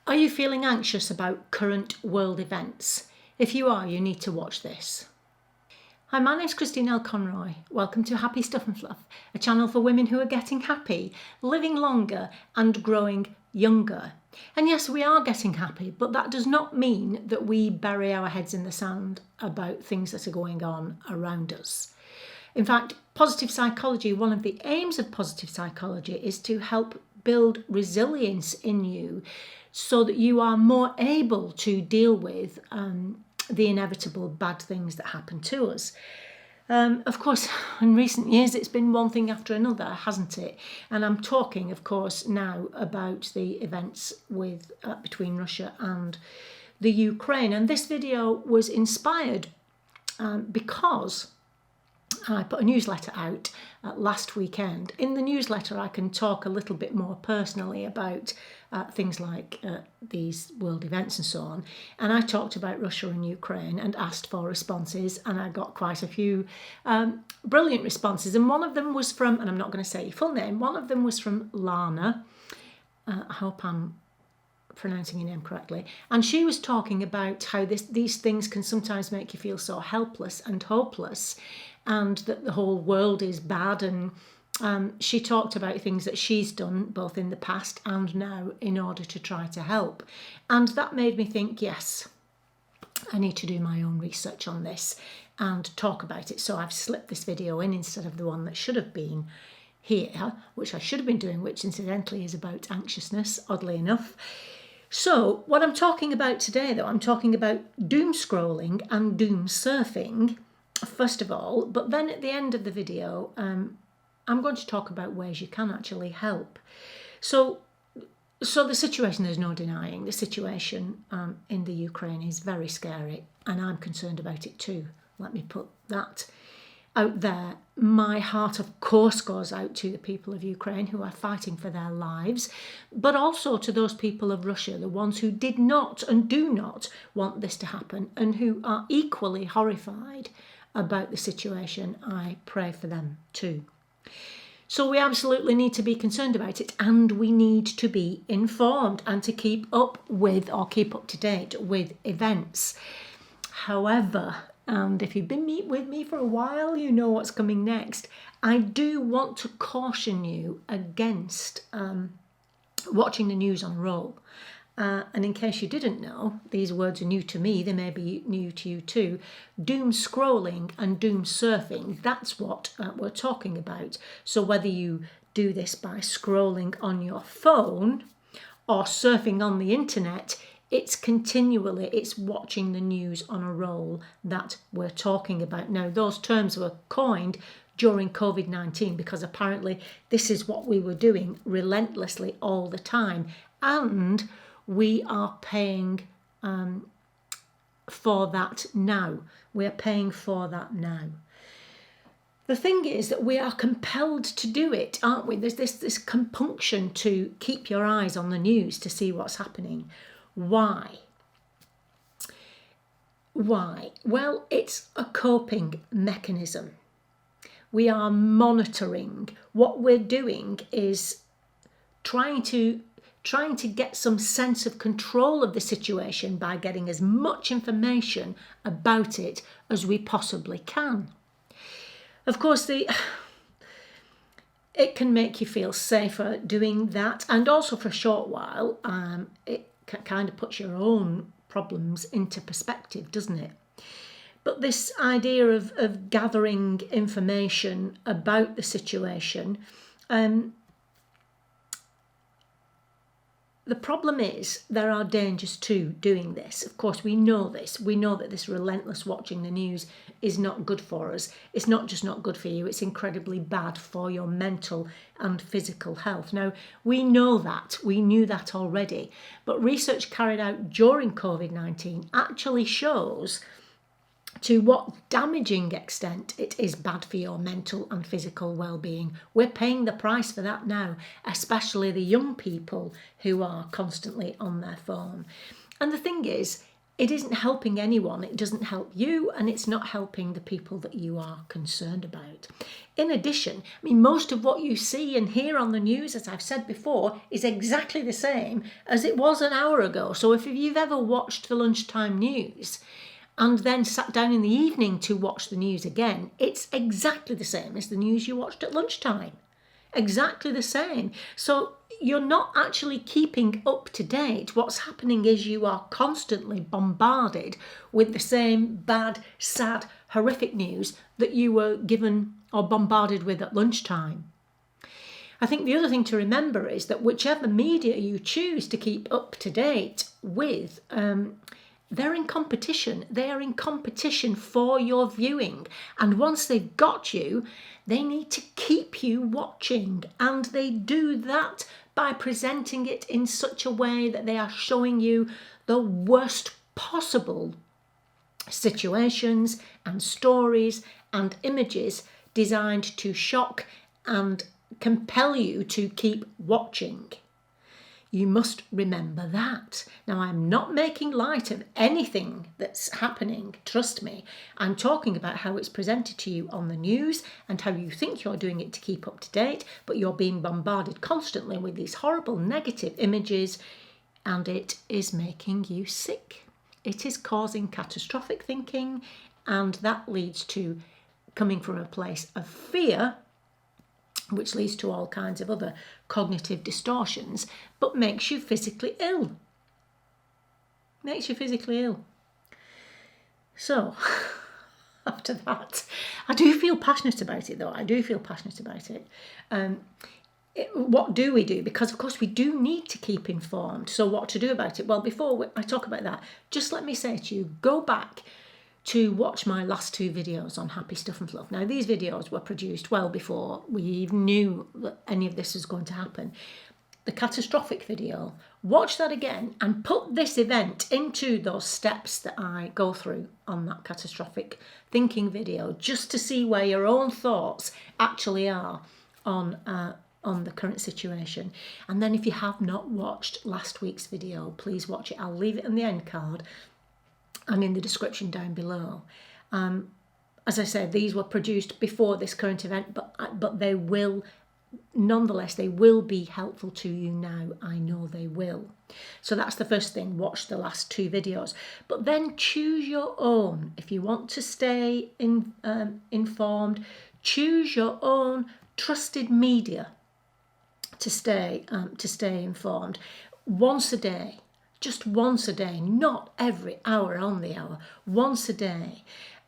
Are you feeling anxious about current world events? If you are, you need to watch this. Hi, my name's Christine L. Conroy. Welcome to Happy Stuff and Fluff, a channel for women who are getting happy, living longer and growing younger. And yes, we are getting happy, but that does not mean that we bury our heads in the sand about things that are going on around us. In fact, positive psychology, one of the aims of positive psychology is to help build resilience in you so that you are more able to deal with the inevitable bad things that happen to us. Of course, in recent years, it's been one thing after another, hasn't it? And I'm talking, of course, now about the events between Russia and the Ukraine. And this video was inspired because I put a newsletter out last weekend. In the newsletter, I can talk a little bit more personally about things like these world events and so on. And I talked about Russia and Ukraine and asked for responses, and I got quite a few brilliant responses. And one of them was from, and I'm not going to say your full name, one of them was from Lana. I hope I'm pronouncing your name correctly. And she was talking about how these things can sometimes make you feel so helpless and hopeless, and that the whole world is bad. And she talked about things that she's done both in the past and now in order to try to help. And that made me think, yes, I need to do my own research on this and talk about it. So I've slipped this video in instead of the one that should have been here, which I should have been doing, which incidentally is about anxiousness, oddly enough. So what I'm talking about today, though, I'm talking about doom scrolling and doom surfing, first of all, but then at the end of the video, I'm going to talk about ways you can actually help. So the situation, there's no denying, the situation in the Ukraine is very scary, and I'm concerned about it too. Let me put that out there. My heart, of course, goes out to the people of Ukraine who are fighting for their lives, but also to those people of Russia, the ones who did not and do not want this to happen and who are equally horrified about the situation. I pray for them too. So we absolutely need to be concerned about it, and we need to be informed and to keep up to date with events. However, and if you've been with me for a while, you know what's coming next. I do want to caution you against watching the news on a roll. And in case you didn't know, these words are new to me, they may be new to you too. Doom scrolling and doom surfing, that's what we're talking about. So whether you do this by scrolling on your phone or surfing on the internet, it's watching the news on a roll that we're talking about. Now, those terms were coined during COVID-19 because apparently this is what we were doing relentlessly all the time. And we are paying for that now. We're paying for that now. The thing is that we are compelled to do it, aren't we? There's this compunction to keep your eyes on the news to see what's happening. Why? Why? Well, it's a coping mechanism. We are monitoring. What we're doing is trying to get some sense of control of the situation by getting as much information about it as we possibly can. Of course, it can make you feel safer doing that, and also for a short while, it kind of puts your own problems into perspective, doesn't it? But this idea of gathering information about the situation, the problem is there are dangers to doing this. Of course, we know this. We know that this relentless watching the news is not good for us. It's not just not good for you, it's incredibly bad for your mental and physical health. Now, we know that. We knew that already. But research carried out during COVID-19 actually shows to what damaging extent it is bad for your mental and physical well-being. We're paying the price for that now, especially the young people who are constantly on their phone. And the thing is, it isn't helping anyone. It doesn't help you, and it's not helping the people that you are concerned about. In addition, I mean, most of what you see and hear on the news, as I've said before, is exactly the same as it was an hour ago. So if you've ever watched the lunchtime news and then sat down in the evening to watch the news again, it's exactly the same as the news you watched at lunchtime. Exactly the same. So you're not actually keeping up to date. What's happening is you are constantly bombarded with the same bad, sad, horrific news that you were given or bombarded with at lunchtime. I think the other thing to remember is that whichever media you choose to keep up to date with, they're in competition. They are in competition for your viewing. And once they've got you, they need to keep you watching. And they do that by presenting it in such a way that they are showing you the worst possible situations and stories and images designed to shock and compel you to keep watching. You must remember that. Now, I'm not making light of anything that's happening, trust me. I'm talking about how it's presented to you on the news and how you think you're doing it to keep up to date, but you're being bombarded constantly with these horrible negative images, and it is making you sick. It is causing catastrophic thinking, and that leads to coming from a place of fear, which leads to all kinds of other cognitive distortions, but makes you physically ill. Makes you physically ill. So, after that, I do feel passionate about it, though. I do feel passionate about it. What do we do? Because, of course, we do need to keep informed. So what to do about it? Well, before I talk about that, just let me say to you, go back to watch my last 2 videos on Happy Stuff and Fluff. Now, these videos were produced well before we even knew that any of this was going to happen. The catastrophic video, watch that again and put this event into those steps that I go through on that catastrophic thinking video, just to see where your own thoughts actually are on the current situation. And then if you have not watched last week's video, please watch it. I'll leave it in the end card and in the description down below. As I said, these were produced before this current event, but they will, nonetheless, they will be helpful to you now. I know they will. So that's the first thing, watch the last 2 videos. But then choose your own. If you want to stay informed, choose your own trusted media to stay informed. Once a day. Just once a day, not every hour on the hour, once a day.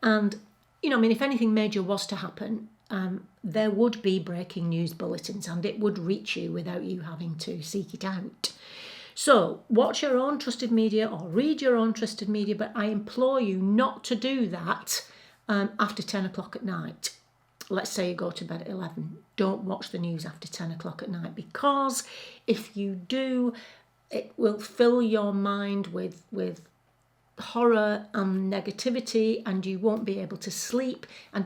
And, you know, I mean, if anything major was to happen, there would be breaking news bulletins and it would reach you without you having to seek it out. So watch your own trusted media or read your own trusted media, but I implore you not to do that after 10 o'clock at night. Let's say you go to bed at 11. Don't watch the news after 10 o'clock at night, because if you do, it will fill your mind with horror and negativity, and you won't be able to sleep. And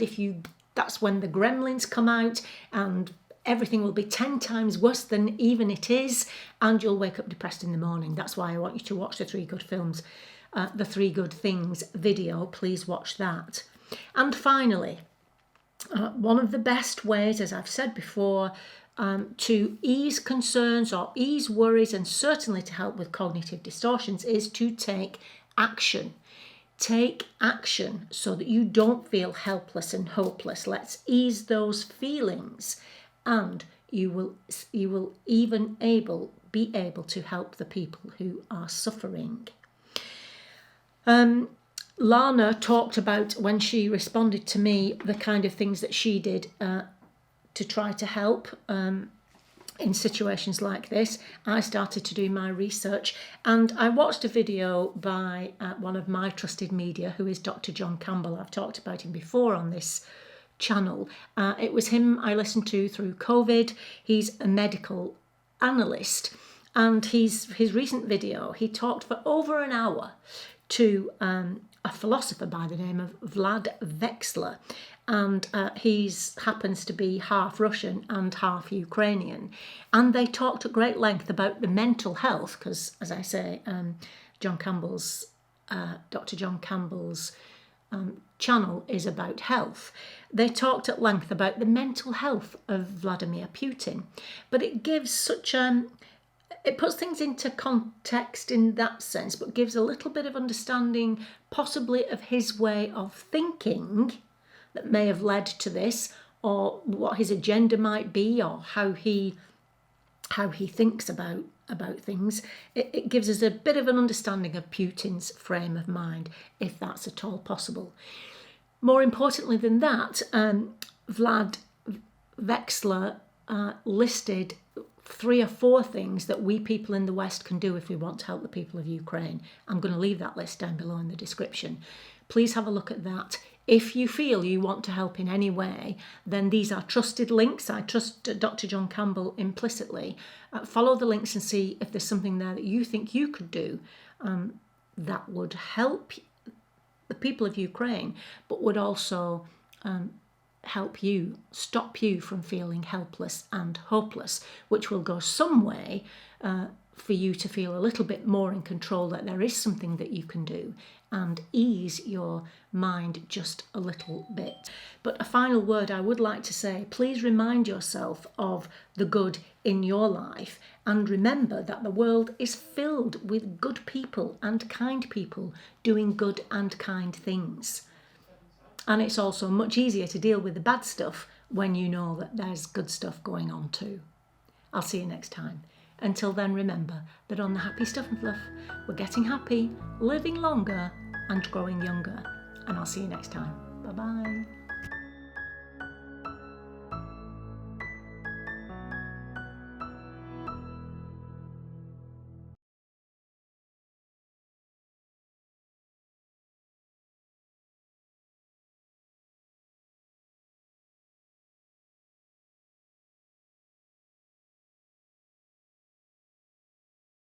that's when the gremlins come out and everything will be 10 times worse than even it is, and you'll wake up depressed in the morning. That's why I want you to watch the 3 good films, the 3 good things video. Please watch that. And finally, one of the best ways, as I've said before, to ease concerns or ease worries, and certainly to help with cognitive distortions, is to take action. Take action so that you don't feel helpless and hopeless. Let's ease those feelings, and you will even be able to help the people who are suffering. Lana talked about, when she responded to me, the kind of things that she did to try to help in situations like this. I started to do my research, and I watched a video by one of my trusted media, who is Dr. John Campbell. I've talked about him before on this channel. It was him I listened to through COVID. He's a medical analyst, and his recent video, he talked for over an hour to a philosopher by the name of Vlad Vexler, and he happens to be half Russian and half Ukrainian, and they talked at great length about the mental health, because, as I say, John Campbell's Dr. John Campbell's channel is about health. They talked at length about the mental health of Vladimir Putin, but it gives such it puts things into context in that sense, but gives a little bit of understanding possibly of his way of thinking that may have led to this, or what his agenda might be, or how he thinks about things. It gives us a bit of an understanding of Putin's frame of mind, if that's at all possible. More importantly than that, Vlad Vexler listed 3 or 4 things that we people in the West can do if we want to help the people of Ukraine. I'm going to leave that list down below in the description. Please have a look at that. If you feel you want to help in any way, then these are trusted links. I trust Dr. John Campbell implicitly. Follow the links and see if there's something there that you think you could do that would help the people of Ukraine, but would also help you, stop you from feeling helpless and hopeless, which will go some way for you to feel a little bit more in control, that there is something that you can do, and ease your mind just a little bit. But a final word I would like to say, please remind yourself of the good in your life, and remember that the world is filled with good people and kind people doing good and kind things. And it's also much easier to deal with the bad stuff when you know that there's good stuff going on too. I'll see you next time. Until then, remember that on the Happy Stuff and Fluff, we're getting happy, living longer and growing younger. And I'll see you next time. Bye-bye.